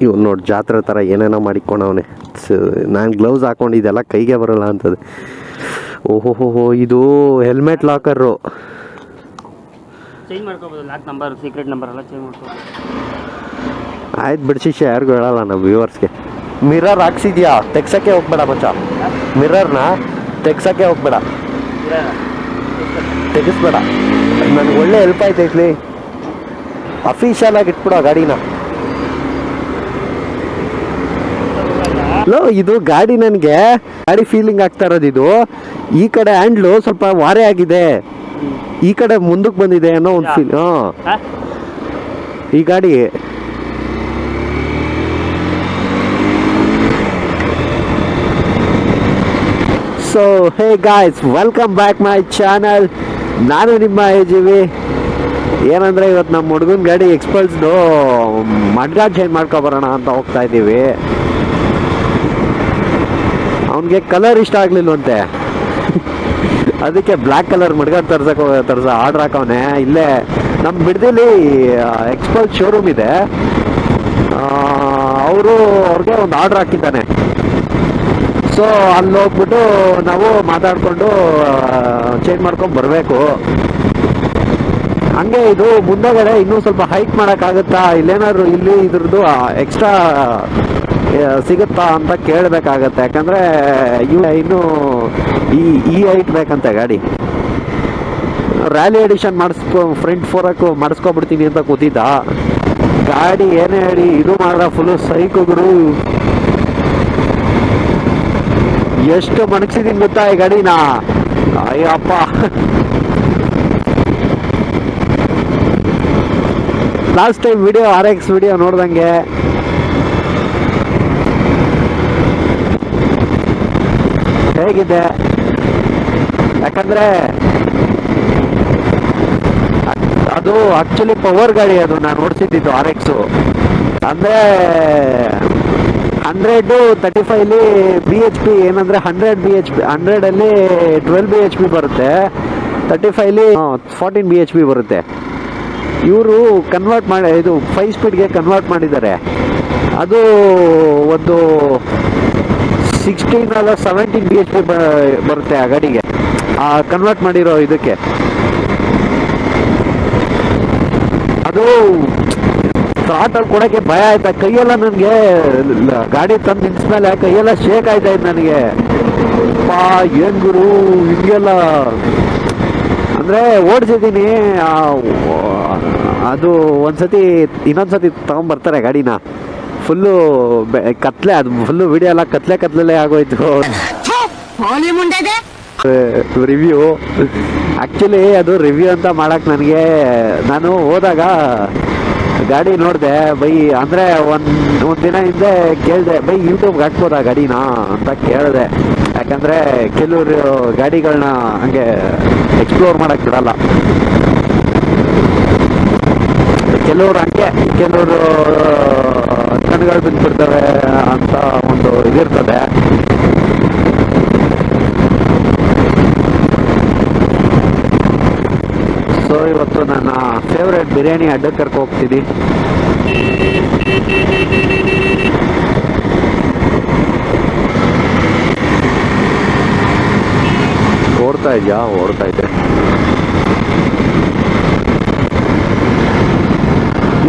ಇವ್ ನೋಡಿ ಜಾತ್ರೆ ಥರ ಏನೇನೋ ಮಾಡಿಕೊಂಡವನೆ. ನಾನು ಗ್ಲೌಸ್ ಹಾಕೊಂಡಿದ್ದೆಲ್ಲ ಕೈಗೆ ಬರೋಲ್ಲ ಅಂತದೆ. ಓಹೋ ಇದು ಹೆಲ್ಮೆಟ್ ಲಾಕರು. ಚೇಂಜ್ ಮಾಡ್ಕೋಬೋದು, ಲಾಕ್ ನಂಬರ್ ಸೀಕ್ರೆಟ್ ನಂಬರ್ ಎಲ್ಲ ಚೇಂಜ್ ಮಾಡ್ಕೋಬೋದು. ಆಯ್ತು ಬಿಡಿ ಶಿಷ್ಯ, ಯಾರಿಗೂ ಹೇಳಲ್ಲ ನಾವು ವ್ಯೂವರ್ಸ್ಗೆ. ಮಿರರ್ ಹಾಕ್ಸಿದ್ಯಾ? ತೆಗ್ಸೋಕ್ಕೆ ಹೋಗ್ಬೇಡ ಮಚ್ಚ, ಮಿರರ್ನ ತೆಗ್ಸೋಕ್ಕೆ ಹೋಗ್ಬೇಡ, ತೆಗಿಸ್ಬೇಡ. ನನಗೆ ಒಳ್ಳೆ ಹೆಲ್ಪ್ ಆಯ್ತೈತ್ಲಿ. ಅಫಿಷಿಯಲ್ ಆಗಿ ಇಟ್ಬಿಡೋ ಗಾಡಿನ. ಲೋ ಇದು ಗಾಡಿ ನನಗೆ ಗಾಡಿ ಫೀಲಿಂಗ್ ಆಗ್ತಾ ಇರೋದು ಇದು. ಈ ಕಡೆ ಹ್ಯಾಂಡ್ಲು ಸ್ವಲ್ಪ ವಾರೆ ಆಗಿದೆ, ಈ ಕಡೆ ಮುಂದಕ್ಕೆ ಬಂದಿದೆ ಅನ್ನೋ ಒಂದು ಫೀಲ್. ಈ ಗಾಡಿ so hey guys, welcome back my channel. ನಾನು ನಿಮ್ಮ AGV. ಏನಂದರೆ ಇವತ್ತು ನಮ್ಮ ಹುಡುಗನ ಗಾಡಿ ಎಕ್ಸ್ಪಲ್ಸ್ದು ಮಡ್ಗಾಡ್ ಚೇಂಜ್ ಮಾಡ್ಕೊಬರೋಣ ಅಂತ ಹೋಗ್ತಾ ಇದ್ದೀವಿ. ಅವನಿಗೆ ಕಲರ್ ಇಷ್ಟ ಆಗಲಿಲ್ವಂತೆ, ಅದಕ್ಕೆ ಬ್ಲ್ಯಾಕ್ ಕಲರ್ ಮಡ್ಗಾಡ್ ತರ್ಸ ಆರ್ಡ್ರ್ ಹಾಕವನೆ. ಇಲ್ಲೇ ನಮ್ಮ ಬಿಡದಿಲಿ ಎಕ್ಸ್ಪಲ್ಸ್ ಶೋರೂಮ್ ಇದೆ, ಅವ್ರಿಗೆ ಒಂದು ಆರ್ಡ್ರ್ ಹಾಕಿದ್ದಾನೆ. ಸೊ ಅಲ್ಲಿ ಹೋಗ್ಬಿಟ್ಟು ನಾವು ಮಾತಾಡಿಕೊಂಡು ಚೇಂಜ್ ಮಾಡ್ಕೊಂಡು ಬರಬೇಕು. ಹಂಗೆ ಇದು ಮುಂದಗಡೆ ಇನ್ನೂ ಸ್ವಲ್ಪ ಹೈಕ್ ಮಾಡೋಕ್ಕಾಗುತ್ತಾ, ಇಲ್ಲೇನಾದ್ರು ಇಲ್ಲಿ ಇದ್ರದ್ದು ಎಕ್ಸ್ಟ್ರಾ ಸಿಗುತ್ತಾ ಅಂತ ಕೇಳಬೇಕಾಗತ್ತೆ. ಯಾಕಂದರೆ ಇನ್ನೂ ಈ ಹೈಟ್ ಬೇಕಂತೆ ಗಾಡಿ. ರ್ಯಾಲಿ ಎಡಿಷನ್ ಫ್ರಂಟ್ ಫೋರಕ್ಕು ಮಾಡಿಸ್ಕೊಬಿಡ್ತೀನಿ ಅಂತ ಕೂತಿದ್ದ. ಗಾಡಿ ಏನೇ ಹೇಳಿ ಇದು ಮಾಡಿದ್ರೆ ಫುಲ್ಲು ಸೈಕುಗಳು. ಎಷ್ಟು ಮಣಗ್ಸಿದೀನಿ ಗೊತ್ತಾ ಈ ಗಾಡಿನ, Ayyappa. Last time video RX video ನೋಡ್ದಂಗೆ ಹೇಗಿದೆ, ಯಾಕಂದ್ರೆ ಅದು ಆಕ್ಚುಲಿ ಪವರ್ ಗಾಡಿ. ಅದು ನಾನು ಓಡಿಸಿದ್ದು RX ಅಂದರೆ 135 BHP. ಏನಂದರೆ 100 BHP, 100ಅಲ್ಲಿ 12 BHP ಬರುತ್ತೆ, 35 14 BHP ಬರುತ್ತೆ. ಇವರು ಕನ್ವರ್ಟ್ ಮಾಡಿ ಇದು 5 ಸ್ಪೀಡ್ಗೆ ಕನ್ವರ್ಟ್ ಮಾಡಿದ್ದಾರೆ. ಅದು ಒಂದು 16 ಅಲ್ಲ 17 BHP ಬರುತ್ತೆ ಆ ಗಾಡಿಗೆ, ಆ ಕನ್ವರ್ಟ್ ಮಾಡಿರೋ ಇದಕ್ಕೆ. ಅದು ಸ್ಟಾರ್ಟಲ್ಲಿ ಕೊಡೋಕ್ಕೆ ಭಯ ಆಯ್ತಾ, ಕೈಯೆಲ್ಲ ನನಗೆ ಗಾಡಿ ತಂದು ನಿಲ್ಸ್ಮೇಲೆ ಕೈಯೆಲ್ಲ ಶೇಕ್ ಆಯ್ತಾಯ್ತು ನನಗೆ. ಪಾ ಏನು ಗುರು ಹಿಂಗೆಲ್ಲ ಅಂದರೆ ಓಡಿಸಿದ್ದೀನಿ. ಅದು ಒಂದ್ಸತಿ ಇನ್ನೊಂದ್ಸತಿ ತಗೊಂಬರ್ತಾರೆ ಗಾಡಿನ, ಫುಲ್ಲು ಕತ್ಲೆ, ಅದು ಫುಲ್ಲು ವಿಡಿಯೋ ಎಲ್ಲ ಕತ್ಲಲ್ಲೇ ಆಗೋಯ್ತು. ರಿವ್ಯೂ ಆ್ಯಕ್ಚುಲಿ ಅದು ರಿವ್ಯೂ ಅಂತ ಮಾಡೋಕ್ಕೆ ನಾನು ಹೋದಾಗ ಗಾಡಿ ನೋಡಿದೆ ಬೈ. ಅಂದರೆ ಒಂದು ದಿನ ಹಿಂದೆ ಕೇಳಿದೆ, ಬೈ ಯೂಟ್ಯೂಬ್ಗೆ ಹಾಕ್ಬೋದಾ ಗಾಡಿನ ಅಂತ ಕೇಳಿದೆ. ಯಾಕಂದರೆ ಕೆಲವರು ಗಾಡಿಗಳನ್ನ ಹಂಗೆ ಎಕ್ಸ್ಪ್ಲೋರ್ ಮಾಡೋಕ್ಕೆ ಬಿಡಲ್ಲ, ಕೆಲವರು ಹಂಗೆ, ಕೆಲವರು ಕಣ್ಗಳು ಬಿದ್ದುಬಿಡ್ತವೆ ಅಂತ ಒಂದು ಇದಿರ್ತದೆ. ಸೊ ಇವತ್ತು ನನ್ನ ಫೇವ್ರೇಟ್ ಬಿರಿಯಾನಿ ಅಡ್ಡಕ್ಕೆ ಕರ್ಕೊ ಹೋಗ್ತೀನಿ. ಓಡ್ತಾ ಇದೆಯಾ? ಓಡ್ತಾ ಇದೆ.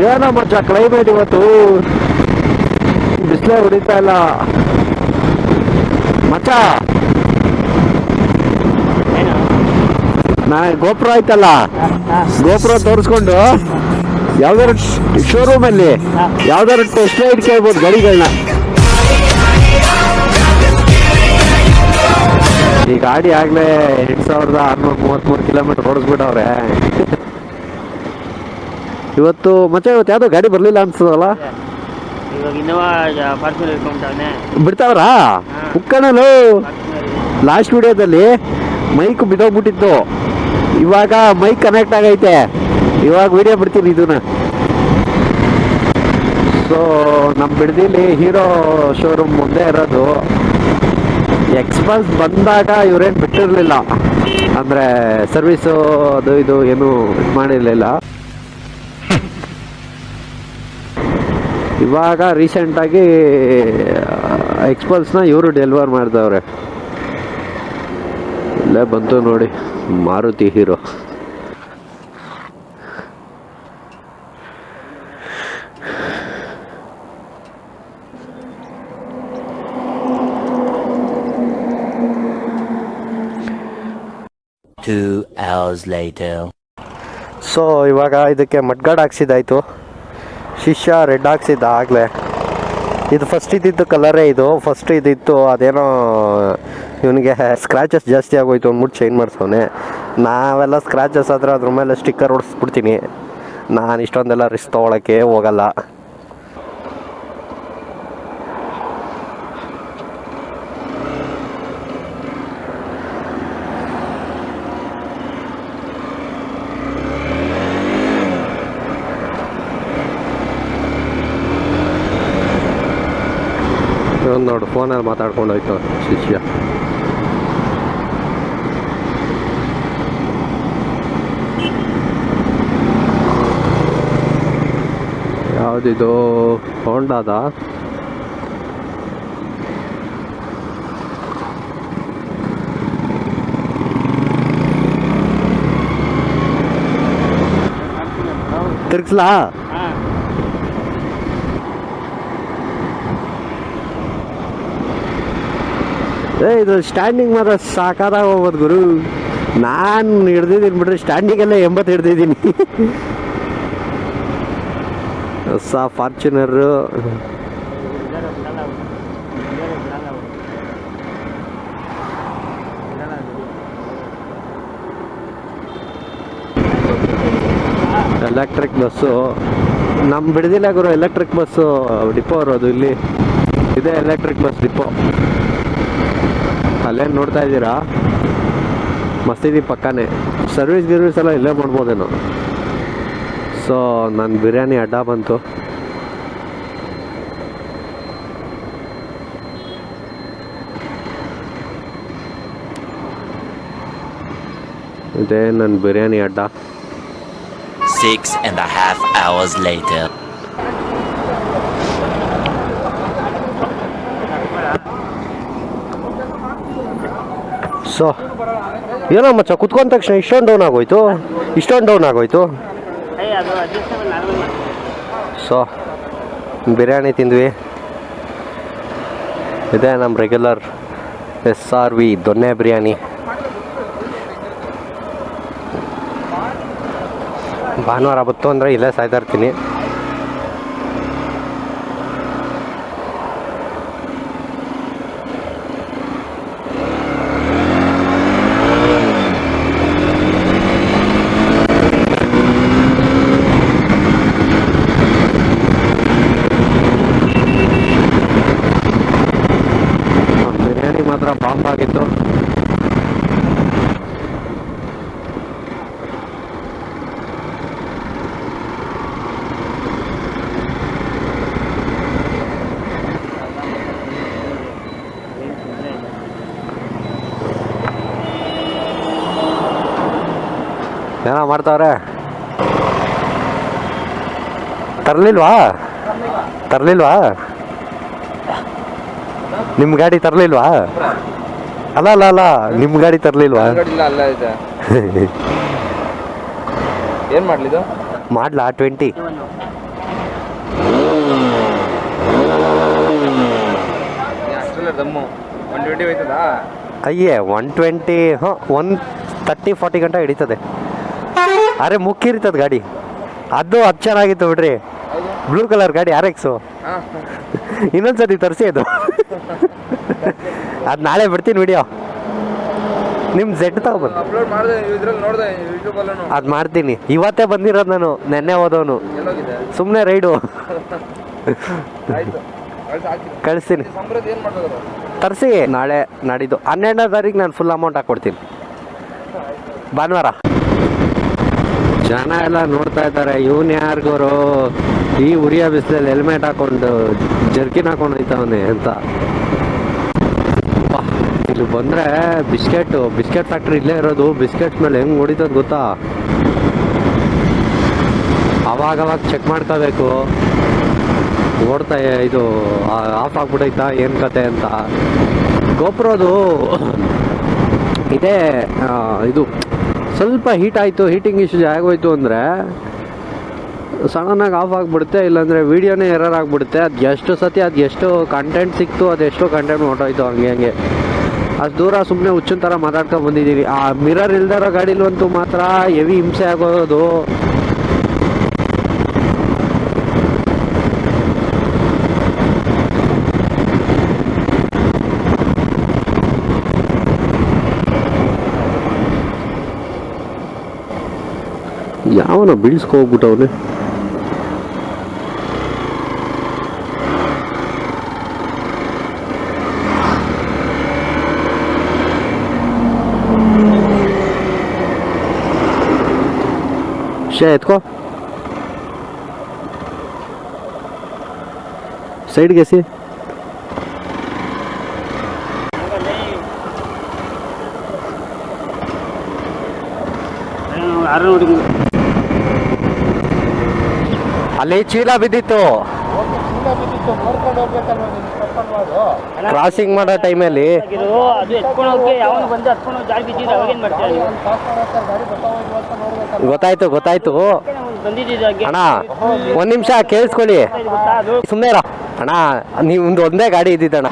ಏನೋ ಮಚ್ಚ ಕ್ಲೈಮೇಟ್ ಇವತ್ತು ಬಿಸಿಲೇ ಹೊಡಿತಾ ಇಲ್ಲ ಮಚ್ಚ. ನಾ ಗೋಪುರ ಆಯ್ತಲ್ಲ, ಗೋಪುರ ತೋರಿಸ್ಕೊಂಡು ಯಾವ್ದಾರು ಶೋರೂಮಲ್ಲಿ ಯಾವ್ದಾರು ಟೆಸ್ಟ್ ರೈಡ್ ಕೇಳ್ಬೋದು ಗಾಡಿಗಳನ್ನ. ಈ ಗಾಡಿ ಆಗ್ಲೇ 8633 ಕಿಲೋಮೀಟರ್ ಓಡಿಸ್ಬಿಟ್ಟವ್ರೆ ಇವತ್ತು. ಮತ್ತೆ ಇವತ್ತು ಯಾವ್ದೋ ಗಾಡಿ ಬರ್ಲಿಲ್ಲ ಅನ್ಸದಲ್ಲ, ಬಿಡ್ತಾವ್ರಾ ಉಕ್ಕಣಲು. ಲಾಸ್ಟ್ ವಿಡಿಯೋದಲ್ಲಿ ಮೈಕ್ ಬಿದ್ದೋಗ್ಬಿಟ್ಟಿತ್ತು, ಇವಾಗ ಮೈಕ್ ಕನೆಕ್ಟ್ ಆಗೈತೆ, ಇವಾಗ ವಿಡಿಯೋ ಬಿಡ್ತೀನಿ ಇದನ್ನ. ಸೊ ನಮ್ಮ ಬಿಡದಿಲಿ ಹೀರೋ ಶೋರೂಮ್ ಮುಂದೆ ಇರೋದು. ಎಕ್ಸ್ಪಲ್ಸ್ ಬಂದಾಗ ಇವ್ರೇನು ಬಿಟ್ಟಿರಲಿಲ್ಲ, ಅಂದರೆ ಸರ್ವಿಸು ಅದು ಇದು ಏನು ಮಾಡಿರಲಿಲ್ಲ. ಇವಾಗ ರೀಸೆಂಟಾಗಿ ಎಕ್ಸ್ಪಲ್ಸ್ನ ಇವರು ಡೆಲಿವರ್ ಮಾಡ್ದವ್ರೆ. ಇಲ್ಲೇ ಬಂತು ನೋಡಿ ಮಾರುತಿ ಹೀರೋ. ಸೊ ಇವಾಗ ಇದಕ್ಕೆ ಮಡ್ಗಾಡ್ ಹಾಕ್ಸಿದ್ದಾಯ್ತು, ಶಿಷ್ಯ ರೆಡ್ ಹಾಕ್ಸಿದ್ದ ಆಗಲೇ. ಇದು ಫಸ್ಟ್ ಇದ್ದಿದ್ದು ಕಲರೇ ಇದು, ಫಸ್ಟ್ ಇದಿತ್ತು ಅದೇನೋ ಇವನಿಗೆ ಸ್ಕ್ರ್ಯಾಚಸ್ ಜಾಸ್ತಿ ಆಗೋಯ್ತು ಅಂದ್ಬಿಟ್ಟು ಚೇಂಜ್ ಮಾಡಿಸೋನೆ. ನಾವೆಲ್ಲ ಸ್ಕ್ರ್ಯಾಚಸ್ ಆದರೆ ಅದ್ರ ಮೇಲೆ ಸ್ಟಿಕ್ಕರ್ ಹೊಡಿಸ್ಬಿಡ್ತೀನಿ, ನಾನು ಇಷ್ಟೊಂದೆಲ್ಲ ರಿಸ್ಕ್ ತೊಗೊಳಕ್ಕೆ ಹೋಗಲ್ಲ. ನೋಡು ಫೋನಲ್ಲಿ ಮಾತಾಡ್ಕೊಂಡು ಹೋಯ್ತು ಶಿಷ್ಯ. ಯಾವುದಿದು ಹೋಂಡಾದ? ತಿರ್ಗ್ಸ್ಲಾ? ಇದು ಸ್ಟ್ಯಾಂಡಿಂಗ್ ಮಾತ್ರ ಸಾಕಾದಾಗ ಹೋಗೋದು ಗುರು. ನಾನು ಹಿಡ್ದಿದ್ದೀನಿ ಬಿಡ್ರಿ, ಸ್ಟ್ಯಾಂಡಿಂಗೆಲ್ಲ 80 ಹಿಡ್ದಿದ್ದೀನಿ. ಹೊಸ ಫಾರ್ಚುನರು. ಎಲೆಕ್ಟ್ರಿಕ್ ಬಸ್ಸು ನಮ್ಮ ಬಿಡದಿಲ್ಲ ಗುರು. ಎಲೆಕ್ಟ್ರಿಕ್ ಬಸ್ಸು ಡಿಪೋ ಇರೋದು ಇಲ್ಲಿ ಇದೆ, ಎಲೆಕ್ಟ್ರಿಕ್ ಬಸ್ ಡಿಪೋ. ಅಲ್ಲೇನು ನೋಡ್ತಾ ಇದ್ದೀರಾ, ಮಸೀದಿ ಪಕ್ಕನೇ. ಸರ್ವಿಸ್ ಗಿರ್ವಿಸ್ ಎಲ್ಲ ಇಲ್ಲೇ ಮಾಡ್ಬೋದೇನೋ. ಸೊ ನನ್ನ ಬಿರಿಯಾನಿ ಅಡ್ಡ ಬಂತು. ಇದೇ ನನ್ನ ಬಿರಿಯಾನಿ ಅಡ್ಡ. 6.5 hours later. ಸೊ ಏನೋ ಮಚ್ಚ ಕುತ್ಕೊಂಡ ತಕ್ಷಣ ಇಷ್ಟೊಂದು ಡೌನ್ ಆಗೋಯ್ತು. ಸೊ ಬಿರಿಯಾನಿ ತಿಂದ್ವಿ. ಇದೇ ನಮ್ಮ ರೆಗ್ಯುಲರ್ SRV ದೊನ್ನೆ ಬಿರಿಯಾನಿ. ಭಾನುವಾರ ಬತ್ತು ಅಂದರೆ ಇಲ್ಲೇ ಸಾಯ್ತಾ ಇರ್ತೀನಿ. ಬಿರಿಯಾನಿ ಮಾತ್ರ ಬಾಂಬ್ ಆಗಿತ್ತು. ಏನೋ ಮಾಡ್ತಾವ್ರೆ. ತರಲಿಲ್ವಾ ನಿಮ್ಮ ಗಾಡಿ ತರಲಿಲ್ವಾ? ಅಲ್ಲ ನಿಮ್ಮ ಗಾಡಿ ತರಲಿಲ್ವಾ? ಏನು ಮಾಡಲಿದ್ದು? ಮಾಡ್ಲಾ 20? ದಮ್ಮು 120 ಹೋಯ್ತದಾ? ಅಯ್ಯೇ 120 130-40 ಗಂಟೆ ಹಿಡಿತದೆ. ಅರೆ ಮುಕ್ಕಿರ್ತದೆ ಗಾಡಿ. ಅದು ಚೆನ್ನಾಗಿತ್ತು ಬಿಡ್ರಿ, ಬ್ಲೂ ಕಲರ್ ಗಾಡಿ RX. ಇನ್ನೊಂದ್ಸತಿ ತರಿಸಿ ಅದು. ಅದು ನಾಳೆ ಬಿಡ್ತೀನಿ ವಿಡಿಯೋ. ನಿಮ್ಮ Z ತಗೊಬಂದು ಅಪ್ಲೋಡ್ ಮಾಡಿದೆ, ಇದ್ರಲ್ಲಿ ನೋಡಿದೆ ಯೂಟ್ಯೂಬಲ್ಲೂ. ಅದು ಮಾಡ್ತೀನಿ. ಇವತ್ತೇ ಬಂದಿರೋದು ನಾನು, ನೆನ್ನೆ ಹೋದವನು. ಸುಮ್ಮನೆ ರೈಡು. ಕಳಿಸ್ತೀನಿ, ತರಿಸಿ. ನಾಳೆ ನಾಡಿದ್ದು 12ನೇ ತಾರೀಕು ನಾನು ಫುಲ್ ಅಮೌಂಟ್ ಹಾಕ್ಕೊಡ್ತೀನಿ. ಭಾನುವಾರ ಜನ ಎಲ್ಲ ನೋಡ್ತಾ ಇದ್ದಾರೆ, ಇವನು ಯಾರಿಗೋರು ಈ ಉರಿಯ ಬಿಸಿಲಲ್ಲಿ ಹೆಲ್ಮೆಟ್ ಹಾಕೊಂಡು ಜರ್ಕಿನ್ ಹಾಕೊಂಡು ಹೋಯ್ತವನೆ ಅಂತ. ಇಲ್ಲಿ ಬಂದರೆ ಬಿಸ್ಕೆಟ್ ಫ್ಯಾಕ್ಟ್ರಿ ಇಲ್ಲೇ ಇರೋದು. ಬಿಸ್ಕೆಟ್ ಮೇಲೆ ಹೆಂಗೆ ಹೊಡಿತದ ಗೊತ್ತಾ? ಅವಾಗವಾಗ ಚೆಕ್ ಮಾಡ್ಕೋಬೇಕು. ನೋಡ್ತಾ ಇದು ಆಫ್ ಆಗ್ಬಿಟ್ಟೈತಾ ಏನು ಕತೆ ಅಂತ. ಗೋಪ್ರೋದು ಇದೇ ಇದು ಸ್ವಲ್ಪ ಹೀಟ್ ಆಯಿತು, ಹೀಟಿಂಗ್ ಇಶ್ಯೂ ಆಗೋಯ್ತು ಅಂದರೆ ಸಡನ್ನಾಗಿ ಆಫ್ ಆಗಿಬಿಡುತ್ತೆ, ಇಲ್ಲಾಂದರೆ ವೀಡಿಯೋನೇ ಎರರ್ ಆಗಿಬಿಡುತ್ತೆ. ಅದು ಎಷ್ಟು ಸತಿ ಅದು ಎಷ್ಟು ಕಂಟೆಂಟ್ ಸಿಕ್ತು, ಅದೆಷ್ಟು ಕಂಟೆಂಟ್ ಹೊರಟೋಯ್ತು ಹಂಗೆ ಅಷ್ಟು ದೂರ ಸುಮ್ಮನೆ ಹುಚ್ಚಿನ ಥರ ಮಾತಾಡ್ಕೊಂಡು ಬಂದಿದ್ದೀವಿ. ಆ ಮಿರರ್ ಇಲ್ದಿರೋ ಗಾಡೀಲಂತೂ ಮಾತ್ರ ಹೆವಿ ಹಿಂಸೆ ಆಗೋದು. ಯಾವನ ಬೀಳ್ಸ್ಕೋಗ್ಬಿಟ್ಟವನೆ. ಎತ್ಕೋ ಸೈಡ್ಗೆ ಸಿ. ಅಲ್ಲಿ ಚೀಲ ಬಿದ್ದಿತ್ತು ಕ್ರಾಸಿಂಗ್ ಮಾಡೋ ಟೈಮಲ್ಲಿ. ಗೊತ್ತಾಯ್ತು ಅಣ್ಣ, ಒಂದ್ ನಿಮಿಷ ಕೇಳಿಸ್ಕೊಳ್ಳಿ, ಸುಮ್ಮನೆ ಇರೋ ಅಣ್ಣ. ನೀವು ಒಂದೇ ಗಾಡಿ ಇದ್ದಿದ್ದಣ್ಣ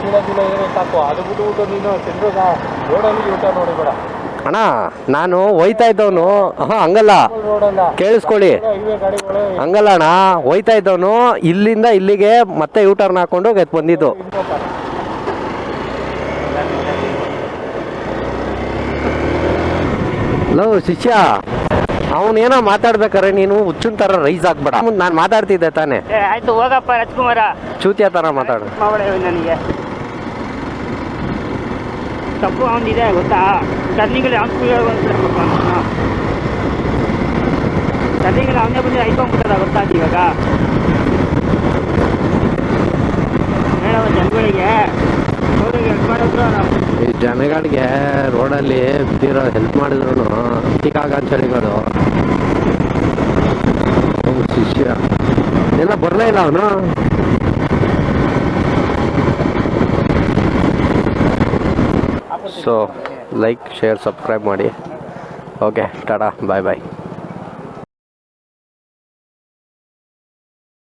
ಅಣ್ಣ, ನಾನು ಹೋಯ್ತಾ ಇದ್ದವನು. ಹಂಗಲ್ಲ, ಕೇಳಿಸ್ಕೊಳ್ಳಿ, ಹಂಗಲ್ಲ ಅಣ್ಣ, ಹೋಯ್ತಾ ಇದ್ದವನು ಇಲ್ಲಿಂದ ಇಲ್ಲಿಗೆ ಮತ್ತೆ ಯೂಟರ್ನ್ ಹಾಕೊಂಡು ಬಂದಿದ್ದು. ಲೋ ಶಿಷ್ಯ, ಅವನೇನೋ ಮಾತಾಡ್ಬೇಕಾರೆ ನೀನು ಹುಚ್ಚಿನ ಥರ ರೈಸ್ ಆಗ್ಬೇಡ. ನಾನು ಮಾತಾಡ್ತಿದ್ದೆ ತಾನೆ. ಆಯ್ತು ಹೋಗಪ್ಪ ರಾಜ್ಕುಮಾರ, ಚೂತಿಯ ಥರ ಮಾತಾಡು. ನನಗೆ ತಪ್ಪು ಅವನಿದೆ ಗೊತ್ತಾ. ಟರ್ನಿಂಗಲ್ಲಿ ಟರ್ನಿಂಗಲ್ಲಿ ಅವನೇ ಬಂದು ಐಕೊಂಡ್ಬಿಟ್ಟದ ಗೊತ್ತಾ ಇವಾಗ. ಹೇಳವ ಜನಗಳಿಗೆ ಈ ಜನಗಳಿಗೆ ರೋಡಲ್ಲಿ ಬಿದ್ದಿರೋ ಹೆಲ್ಪ್ ಮಾಡಿದ್ರು ಚಳಿಗಳು. ಶಿಷ್ಯ ಎಲ್ಲ ಬರಲೇ ಇಲ್ಲ ಅವನು. ಸೊ ಲೈಕ್, ಶೇರ್, ಸಬ್ಸ್ಕ್ರೈಬ್ ಮಾಡಿ. ಓಕೆ, ಟಾಟಾ, ಬಾಯ್ ಬಾಯ್.